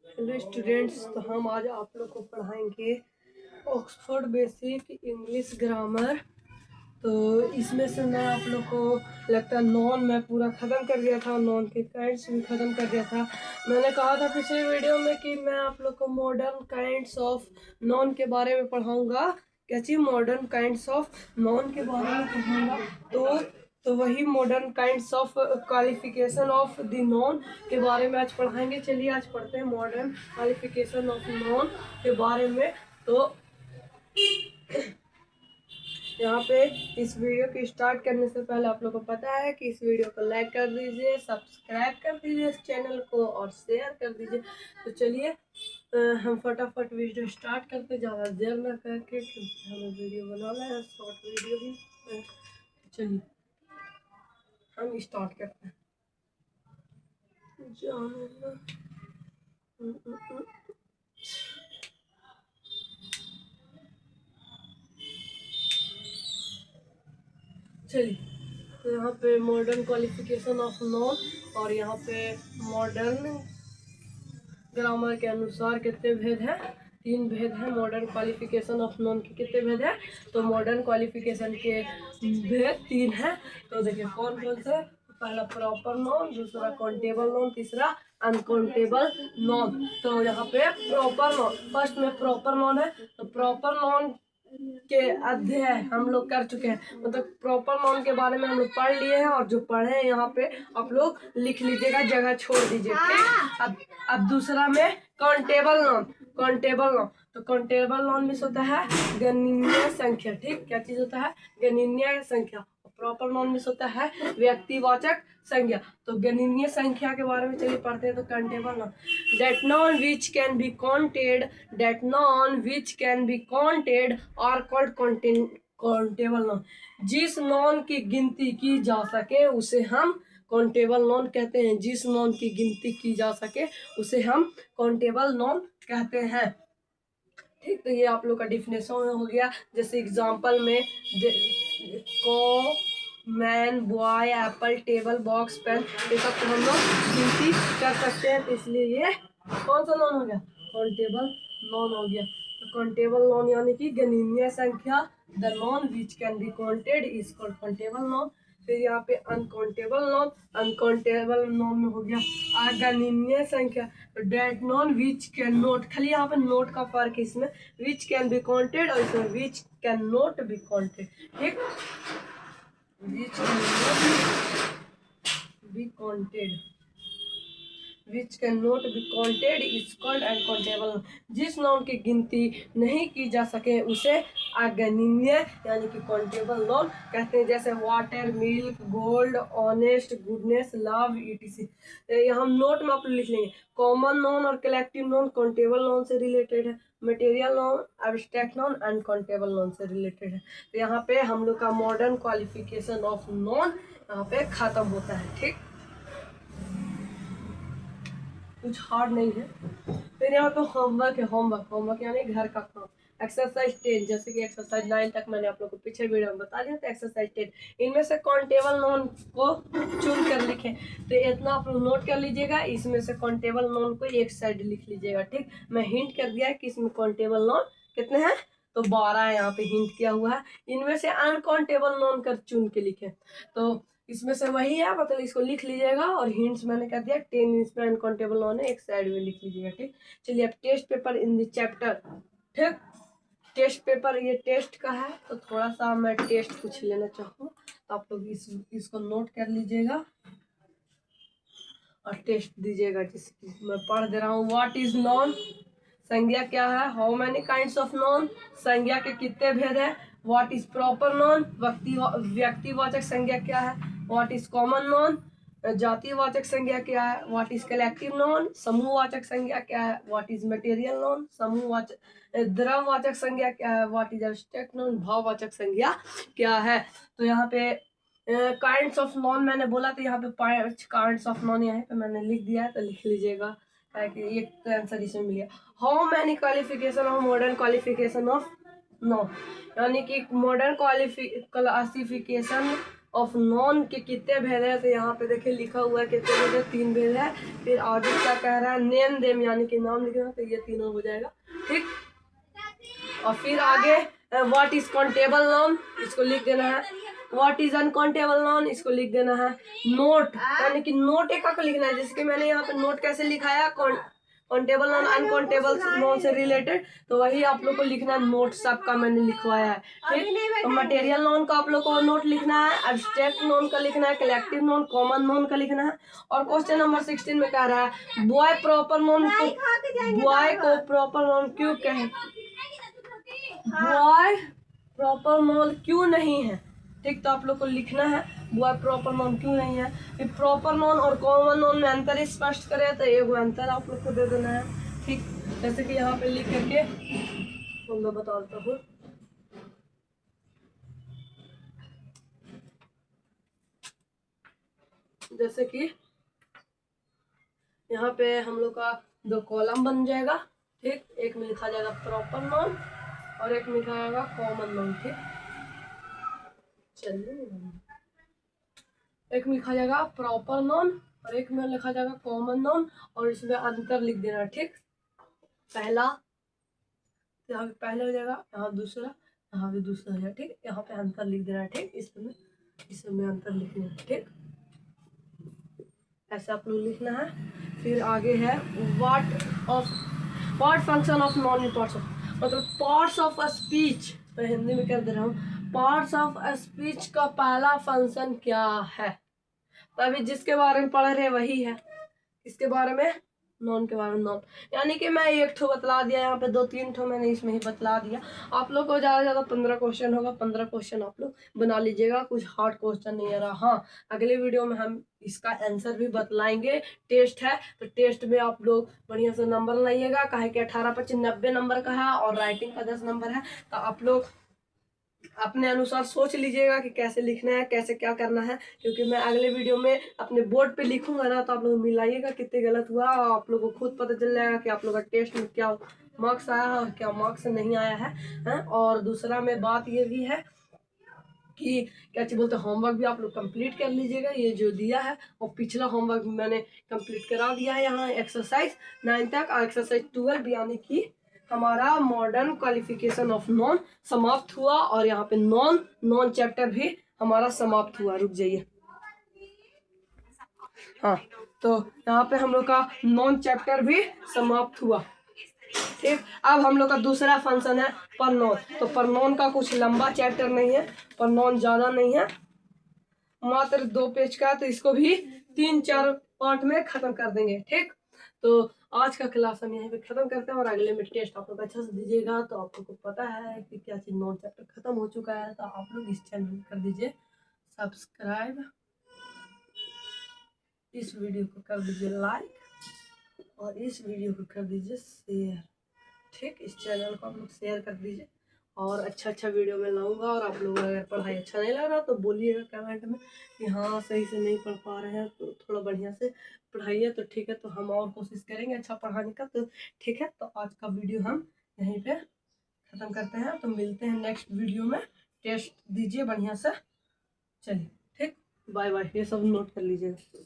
Hello students, तो हम आज आप लोग को पढ़ाएंगे ऑक्सफोर्ड बेसिक इंग्लिश ग्रामर। तो इसमें से मैं आप लोग को लगता है नॉन मैं पूरा ख़त्म कर दिया था, नॉन के काइंड्स भी ख़त्म कर दिया था। मैंने कहा था पिछले वीडियो में कि मैं आप लोग को मॉडर्न काइंड्स ऑफ नॉन के बारे में पढ़ाऊंगा। क्या चीज़? मॉडर्न काइंड्स ऑफ नॉन के बारे में पढ़ाऊंगा। तो वही modern kinds of qualification of the non के बारे में आज पढ़ाएंगे। चलिए आज पढ़ते हैं मॉडर्न क्वालिफिकेशन ऑफ नॉन के बारे में। तो यहाँ पे इस वीडियो को स्टार्ट करने से पहले आप लोग को पता है कि इस वीडियो को लाइक कर दीजिए, सब्सक्राइब कर दीजिए इस चैनल को और शेयर कर दीजिए। तो चलिए हम फटाफट वीडियो स्टार्ट करते, ज़्यादा देर ना करके, क्योंकि हमें वीडियो बनाना है, शॉर्ट वीडियो भी। चलिए हम स्टार्ट करते हैं। चलिए, तो यहाँ पे मॉडर्न क्वालिफिकेशन ऑफ नॉन और यहाँ पे मॉडर्न ग्रामर के अनुसार कितने भेद हैं? 3 भेद हैं। मॉडर्न क्वालिफिकेशन ऑफ नॉन के कितने भेद हैं? तो मॉडर्न क्वालिफिकेशन के भेद 3 हैं। तो देखिए कौन कौन से? पहला प्रॉपर नॉन, दूसरा काउंटेबल नॉन, तीसरा अनकाउंटेबल नॉन। तो यहाँ पे प्रॉपर नॉन, फर्स्ट में प्रॉपर नॉन है। तो प्रॉपर नॉन के अध्याय हम लोग कर चुके हैं, मतलब प्रॉपर नॉन के बारे में हम लोग पढ़ लिए हैं, और जो पढ़े हैं यहाँ पे आप लोग लिख लीजिएगा, जगह छोड़ दीजिए, ठीक। अब दूसरा में काउंटेबल नॉन। काउंटेबल नॉन, तो काउंटेबल नॉन में होता है गणनीय संख्या, ठीक। क्या चीज होता है? गणनीय संख्या। प्रॉपर नॉन में होता है व्यक्तिवाचक संज्ञा। तो गणनीय संख्या के बारे में चलिए पढ़ते हैं। तो countable noun, that noun which can be counted, that noun which can be counted are called countable noun। जिस नॉन की गिनती की जा सके उसे हम काउंटेबल नॉन कहते हैं। जिस नॉन की गिनती की जा सके उसे हम काउंटेबल नॉन कहते हैं, ठीक। तो ये आप लोग का डिफिनेशन हो गया। जैसे एग्जांपल में को, man, boy, apple, table, box, pen, ये सब तो हम लोग गिनती कर सकते हैं। तो इसलिए ये कौन सा नॉन हो गया? काउंटेबल नॉन हो गया। तो काउंटेबल नॉन यानी कि गणनीय संख्या। The non which can be counted is called countable noun. फिर यहाँ पे अनकाउंटेबल नॉन, अनकाउंटेबल नॉन में हो गया अगणनीय संख्या। That noun which can note, खाली यहाँ पे नोट का फर्क है इसमें, विच कैन बी काउंटेड और इसमें which can not be counted, ठीक। Which can not be counted, which can not be counted is called uncountable. जिस नॉन की गिनती नहीं की जा सके उसे अगणनीय यानी कि काउंटेबल नॉन कहते हैं। जैसे water, milk, gold, honest, goodness, love, etc. हम नोट में आप लिख लेंगे। कॉमन नॉन और कलेक्टिव नॉन काउंटेबल नॉन से रिलेटेड है। Material non, abstract non uncountable noun से रिलेटेड है। तो यहाँ पे हम लोग का मॉडर्न क्वालिफिकेशन ऑफ नॉन यहाँ पे खत्म होता है, ठीक। कुछ हार्ड नहीं है। फिर यहाँ पे होमवर्क है। होमवर्क यानी घर का काम। एक्सरसाइज 10, जैसे कि एक्सरसाइज 9 तक मैंने आप लोग को पीछे वीडियो में बता दिया था। एक्सरसाइज 10 इनमें से काउंटेबल नॉन को चुन कर लिखें। तो इतना आप लोग नोट कर लीजिएगा, इसमें से काउंटेबल नॉन को एक साइड लिख लीजिएगा, ठीक। मैं हिंट कर दिया है कि इसमें काउंटेबल नॉन कितने हैं, तो 12 है, यहाँ पे हिंट किया हुआ है। इनमें से अनकाउंटेबल नॉन कर चुन के लिखे। तो इसमें से वही है, मतलब इसको लिख लीजिएगा, और हिंट्स मैंने कर दिया। 10 इसमें अनकाउंटेबल नॉन है, एक साइड में लिख लीजिएगा, ठीक। चलिए अब test paper in the chapter, ठीक। टेस्ट पेपर ये टेस्ट का है, तो थोड़ा सा मैं टेस्ट कुछ लेना चाहूँ, तो आप लोग इसको नोट कर लीजिएगा और टेस्ट दीजिएगा। जिसकी मैं पढ़ दे रहा हूँ। व्हाट इज नॉन, संज्ञा क्या है। How many kinds of non, संज्ञा के कितने भेद है। व्हाट इज प्रॉपर नॉन, व्यक्तिवाचक संज्ञा क्या है। व्हाट इज कॉमन नॉन, जातिवाचक संज्ञा क्या है। व्हाट इज कलेक्टिव नॉन, समूहवाचक संज्ञा क्या है। व्हाट इज मटेरियल नॉन, समूहवाचक द्रववाचक संज्ञा क्या है। व्हाट इज एब्स्ट्रैक्ट नॉन, भाववाचक संज्ञा क्या है। तो यहाँ पे काइंड्स ऑफ नॉन मैंने बोला, तो यहाँ पे 5 काइंड्स ऑफ नॉन यहाँ पे मैंने लिख दिया है, तो लिख लीजिएगा, ताकि एक तो आंसर इसमें मिल गया। How many qualification of modern qualification of non, यानी कि मॉडर्न क्लासिफिकेशन ऑफ नॉन के कितने भेद है, तो यहाँ पे देखिए लिखा हुआ है कितने भेद है, 3 भेद है। फिर आगे क्या कह रहा है, नेम देम यानी कि नाम लिखना, तो ये तीनों हो जाएगा, ठीक। और फिर आगे व्हाट इज काउंटेबल नाउन, इसको लिख देना है। व्हाट इज अनकाउंटेबल नाउन, इसको लिख देना है। नोट यानी कि नोट एक का लिखना है, जैसे कि मैंने यहाँ पे नोट कैसे लिखाया, काउंटेबल नाउन अनकाउंटेबल नाउन से रिलेटेड, तो वही आप लोग को लिखना है। नोट सबका मैंने लिखवाया है, ठीक। तो मटेरियल नाउन का आप लोग को नोट लिखना है, एब्स्ट्रैक्ट नाउन का लिखना है, कलेक्टिव नाउन, कॉमन नाउन का लिखना है। और क्वेश्चन नंबर 16 में कह रहा है बॉय प्रॉपर नाउन, बॉय को प्रॉपर नाउन क्यों कहे, बॉय प्रॉपर नाउन क्यों नहीं है, ठीक। तो आप लोग को लिखना है बॉय प्रॉपर नाउन क्यों नहीं है। फिर प्रॉपर नाउन और कॉमन नाउन में अंतर स्पष्ट करें, तो एक अंतर आप लोग को दे देना है, ठीक। जैसे कि यहाँ पे लिख करके तो मैं बता देता हूँ। जैसे कि यहाँ पे हम लोग का 2 कॉलम बन जाएगा, ठीक। एक में लिखा जाएगा प्रॉपर नाउन और एक में लिखा जाएगा कॉमन नाउन, ठीक। चलिए, एक में लिखा जाएगा प्रॉपर नाउन और एक में लिखा जाएगा कॉमन नाउन, और इसमें अंतर लिख देना, ठीक। पहला यहाँ पे पहला हो जाएगा, यहाँ दूसरा, यहाँ भी दूसरा हो जाएगा, ठीक। यहाँ पे अंतर लिख देना, ठीक। इसमें अंतर लिखना है, ठीक। ऐसा आप लोग लिखना है। फिर आगे है what function of non parts of, मतलब पार्ट्स ऑफ अ स्पीच, मैं हिंदी में कर दे रहा हूँ। पार्ट्स ऑफ अ स्पीच का पहला फंक्शन क्या है, तो अभी जिसके बारे में पढ़ रहे वही है। इसके बारे में नॉन के बारे में, नॉन यानी कि मैं एक ठो बतला दिया, यहाँ पे 2-3 ठो मैंने इसमें ही बतला दिया। आप लोग को ज़्यादा से ज़्यादा 15 क्वेश्चन होगा, 15 क्वेश्चन आप लोग बना लीजिएगा, कुछ हार्ड क्वेश्चन नहीं आ रहा। हाँ, अगले वीडियो में हम इसका आंसर भी बतलाएंगे। टेस्ट है तो टेस्ट में आप लोग बढ़िया से नंबर लाइएगा, काहे कि 18-25 90 नंबर का है और राइटिंग का 10 नंबर है। तो आप लोग अपने अनुसार सोच लीजिएगा कि कैसे लिखना है, कैसे क्या करना है, क्योंकि मैं अगले वीडियो में अपने बोर्ड पे लिखूंगा ना, तो आप लोग मिलाइएगा कितने गलत हुआ, और आप लोगों को खुद पता चल जाएगा कि आप लोग का टेस्ट में क्या मार्क्स आया है और क्या मार्क्स नहीं आया है। और दूसरा में बात ये भी है कि क्या चीज बोलते हैं, होमवर्क भी आप लोग कंप्लीट कर लीजिएगा, ये जो दिया है। और पिछला होमवर्क मैंने कंप्लीट करा दिया है, यहाँ एक्सरसाइज 9 तक और एक्सरसाइज 12 यानी कि हमारा मॉडर्न क्वालिफिकेशन ऑफ नॉन समाप्त हुआ, और यहाँ पे नॉन चैप्टर भी हमारा समाप्त हुआ। रुक जाइए, हाँ, तो यहाँ पे हम लोग का नॉन चैप्टर भी समाप्त हुआ, ठीक। अब हम लोग का दूसरा फंक्शन है परनोन। तो परनोन का कुछ लंबा चैप्टर नहीं है, परनोन ज्यादा नहीं है, मात्र 2 पेज का, तो इसको भी 3-4 पार्ट में खत्म कर देंगे, ठीक। तो आज का क्लास हम यहीं पे खत्म करते हैं, और अगले में टेस्ट आप लोग अच्छा से दीजिएगा। तो आप लोग को पता है कि क्या चीज नॉन चैप्टर खत्म हो चुका है, तो आप लोग इस चैनल कर दीजिए सब्सक्राइब, इस वीडियो को कर दीजिए लाइक, और इस वीडियो को कर दीजिए शेयर, ठीक। इस चैनल को आप लोग शेयर कर दीजिए, और अच्छा वीडियो में लाऊंगा। और आप लोग अगर पढ़ाई अच्छा नहीं लग रहा तो बोलिएगा कमेंट में कि हाँ सही से नहीं पढ़ पा रहे हैं, तो थोड़ा बढ़िया से पढ़ाइए, तो ठीक है। तो हम और कोशिश करेंगे अच्छा पढ़ाने का, तो ठीक है। तो आज का वीडियो हम यहीं पे ख़त्म करते हैं, तो मिलते हैं नेक्स्ट वीडियो में। टेस्ट दीजिए बढ़िया से, चलिए, ठीक। बाय बाय, ये सब नोट कर लीजिएगा।